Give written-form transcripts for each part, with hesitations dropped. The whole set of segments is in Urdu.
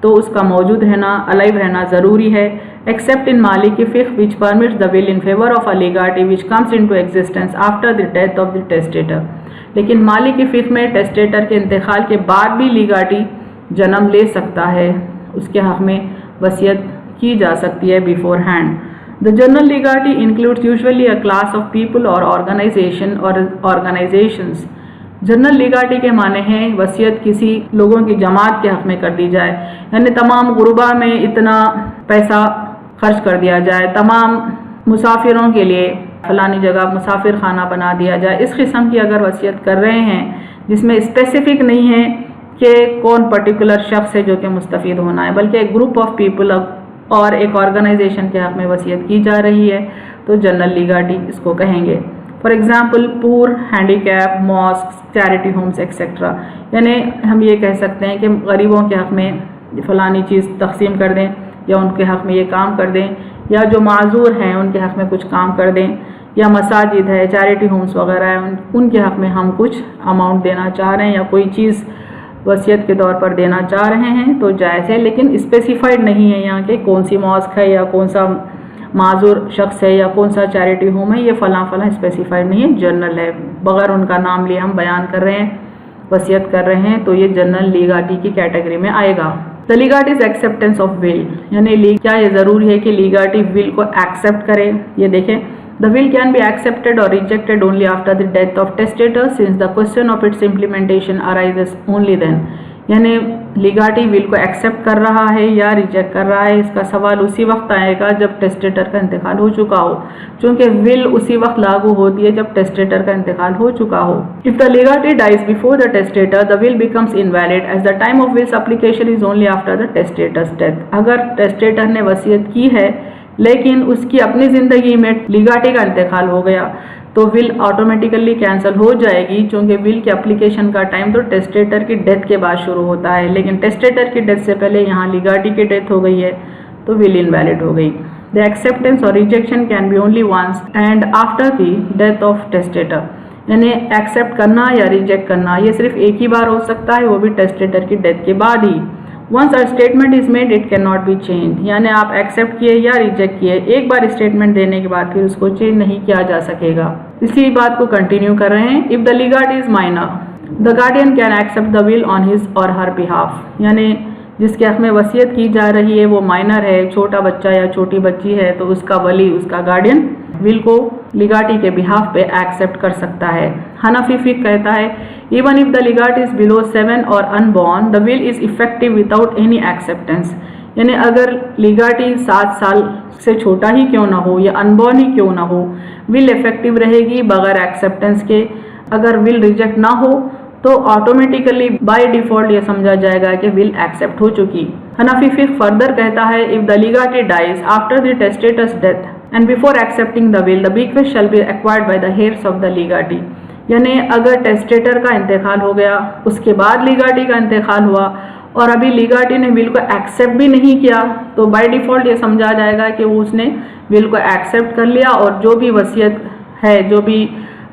تو اس کا موجود رہنا alive رہنا ضروری ہے. except in Maliki fiqh which permits the will in favor of a legatee which comes into existence after the death of the testator. لیکن مالکی فقہ میں ٹیسٹیٹر کے انتقال کے بعد بھی لیگاٹی جنم لے سکتا ہے, اس کے حق میں وصیت کی جا سکتی ہے before hand. The general legatee includes usually a class of people or organization or organizations. General لیگاٹی کے معنی ہیں وصیت کسی لوگوں کی جماعت کے حق میں کر دی جائے, یعنی تمام غربا میں اتنا پیسہ خرچ کر دیا جائے, تمام مسافروں کے لیے فلانی جگہ مسافر خانہ بنا دیا جائے. اس قسم کی اگر وصیت کر رہے ہیں جس میں اسپیسیفک نہیں ہے کہ کون پرٹیکولر شخص ہے جو کہ مستفید ہونا ہے, بلکہ ایک گروپ آف پیپل اور ایک آرگنائزیشن کے حق میں وصیت کی جا رہی ہے, تو جنرل لیگاٹی اس کو کہیں گے. For example poor, handicap, mosque, charity homes etcetera. یعنی ہم یہ کہہ سکتے ہیں کہ غریبوں کے حق میں فلانی چیز تقسیم کر دیں, یا ان کے حق میں یہ کام کر دیں, یا جو معذور ہیں ان کے حق میں کچھ کام کر دیں, یا مساجد ہے, چیریٹی ہومس وغیرہ ہیں, ان کے حق میں ہم کچھ اماؤنٹ دینا چاہ رہے ہیں یا کوئی چیز وصیت کے طور پر دینا چاہ رہے ہیں تو جائز ہے. لیکن اسپیسیفائڈ نہیں ہے یہاں کہ کون سی ماسک ہے یا کون سا معذور شخص ہے یا کون سا چیریٹی ہوم ہے, یہ فلاں اسپیسیفائڈ نہیں ہے, جنرل ہے, بغیر ان کا نام لیے ہم بیان کر رہے ہیں, وصیت کر رہے ہیں, تو یہ جنرل لیگاٹی کی کیٹیگری میں آئے گا. The legatee is acceptance of will. یعنی کیا یہ ضروری ہے کہ لیگاٹی ول کو ایکسیپٹ کرے؟ یہ دیکھیں, the will can be accepted or rejected only after the death of testator since the question of its implementation arises only then. یعنی لیگاٹی ول کو ایکسیپٹ کر رہا ہے یا ریجیکٹ کر رہا ہے, اس کا سوال اسی وقت آئے گا جب ٹیسٹیٹر کا انتقال ہو چکا ہو, چونکہ ول اسی وقت لاگو ہوتی ہے جب ٹیسٹیٹر کا انتقال ہو چکا ہو. If the legatee dies before the testator, the will becomes invalid as the time of will's application is only after the testator's death. اگر ٹیسٹیٹر نے وصیت کی ہے لیکن اس کی اپنی زندگی میں لیگاٹی کا انتقال ہو گیا تو ول آٹومیٹیکلی کینسل ہو جائے گی, چونکہ ول کی اپلیکیشن کا ٹائم تو ٹیسٹیٹر کی ڈیتھ کے بعد شروع ہوتا ہے, لیکن ٹیسٹیٹر کی ڈیتھ سے پہلے یہاں لیگاٹی کی ڈیتھ ہو گئی ہے تو ول انویلڈ ہو گئی. The acceptance or rejection can be only once and after the death of testator. یعنی ایکسیپٹ کرنا یا ریجیکٹ کرنا یہ صرف ایک ہی بار ہو سکتا ہے, وہ بھی ٹیسٹیٹر کی ڈیتھ کے بعد ہی. Once a statement is made, it cannot be changed. یعنی آپ ایکسیپٹ کیے یا ریجیکٹ کیے, ایک بار اسٹیٹمنٹ دینے کے بعد پھر اس کو چینج نہیں کیا جا سکے گا. اسی بات کو کنٹینیو کر رہے ہیں. If the legatee is minor, the guardian can accept the will on his or her behalf. یعنی جس کے حق میں وصیت کی جا رہی ہے وہ مائنر ہے, چھوٹا بچہ یا چھوٹی بچی ہے, تو اس کا ولی, اس کا گارڈین ول کو لیگاٹی کے بہاف پہ ایکسیپٹ کر سکتا ہے. حنفی فقہ کہتا ہے even if the legatee is below 7 or unborn, the will is effective without any acceptance. یعنی اگر لیگاٹی 7 سال سے چھوٹا ہی کیوں نہ ہو یا انبورن ہی کیوں نہ ہو, ول افیکٹو رہے گی بغیر ایکسیپٹنس کے. اگر ول ریجیکٹ نہ ہو تو آٹومیٹیکلی بائی ڈیفالٹ یہ سمجھا جائے گا کہ ول ایکسیپٹ ہو چکی. حنفی فقہ فردر کہتا ہے if the legatee dies after the testator's death and before accepting the will, the bequest shall be acquired by the heirs of the legatee. یعنی اگر ٹیسٹیٹر کا انتقال ہو گیا, اس کے بعد لیگاٹی کا انتقال ہوا اور ابھی لیگاٹی نے ول کو ایکسیپٹ بھی نہیں کیا, تو بائی ڈیفالٹ یہ سمجھا جائے گا کہ وہ اس نے ول کو ایکسیپٹ کر لیا اور جو بھی وصیت ہے, جو بھی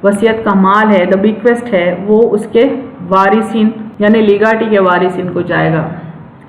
وصیت کا مال ہے, دا بیکویسٹ ہے, وہ اس کے وارثین یعنی لیگاٹی کے وارثین کو جائے گا.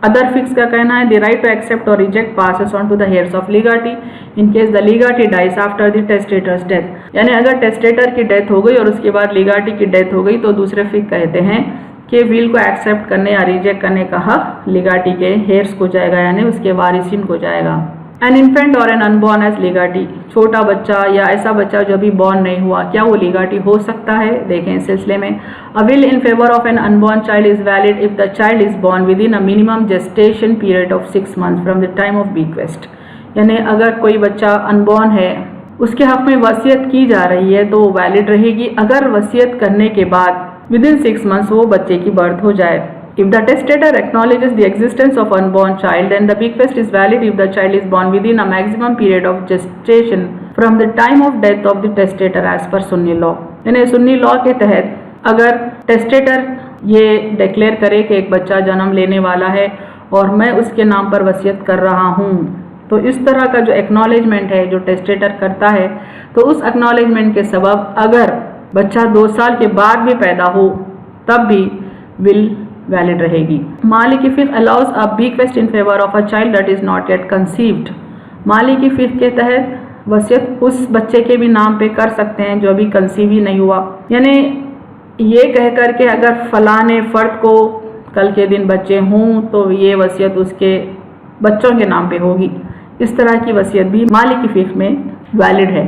ادر فکس کا کہنا ہے the right to accept or reject passes on to the heirs of legatee in case the legatee dies after the testator's death. یعنی اگر ٹیسٹیٹر کی ڈیتھ ہو گئی اور اس کے بعد لیگاٹی کی ڈیتھ ہو گئی تو دوسرے فقہ کہتے ہیں کہ ول کو ایکسیپٹ کرنے یا ریجیکٹ کرنے کا حق لیگاٹی کے ہیئرس کو جائے گا, یعنی اس کے وارثین کو جائے گا. An infant or an unborn as legatee. چھوٹا بچہ یا ایسا بچہ جو ابھی بورن نہیں ہوا, کیا وہ لیگاٹی ہو سکتا ہے؟ دیکھیں اس سلسلے میں A will in favor of an unborn child is valid if the child is born within a minimum gestation period of 6 months from the time of bequest. یعنی اگر کوئی بچہ انبورن ہے, اس کے حق میں وصیت کی جا رہی ہے تو وہ ویلڈ رہے گی اگر وصیت کرنے کے بعد within 6 months وہ بچے کی برتھ ہو جائے. If the testator acknowledges the existence of unborn child, then the bequest is valid if the child is born within a maximum period of gestation from the time of death of the testator as per Sunni law. یعنی سنی لا کے تحت اگر ٹیسٹیٹر یہ ڈکلیئر کرے کہ ایک بچہ جنم لینے والا ہے اور میں اس کے نام پر وصیت کر رہا ہوں, تو اس طرح کا جو ایکنالجمنٹ ہے جو ٹیسٹیٹر کرتا ہے, تو اس ایکنالجمنٹ کے سبب اگر بچہ 2 سال کے بعد بھی پیدا ہو تب بھی ول ویلڈ رہے گی۔ مالکی فقہ allows a bequest in favor of a child that is not yet conceived۔ مالکی فقہ کے تحت وصیت اس بچے کے بھی نام پہ کر سکتے ہیں جو ابھی کنسیو ہی نہیں ہوا، یعنی یہ کہہ کر کہ اگر فلاں فرد کو کل کے دن بچے ہوں تو یہ وصیت اس کے بچوں کے نام پہ ہوگی۔ اس طرح کی وصیت بھی مالکی فقہ میں ویلڈ ہے۔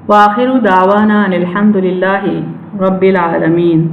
وآخر دعوانا ان الحمد للہ رب العالمین۔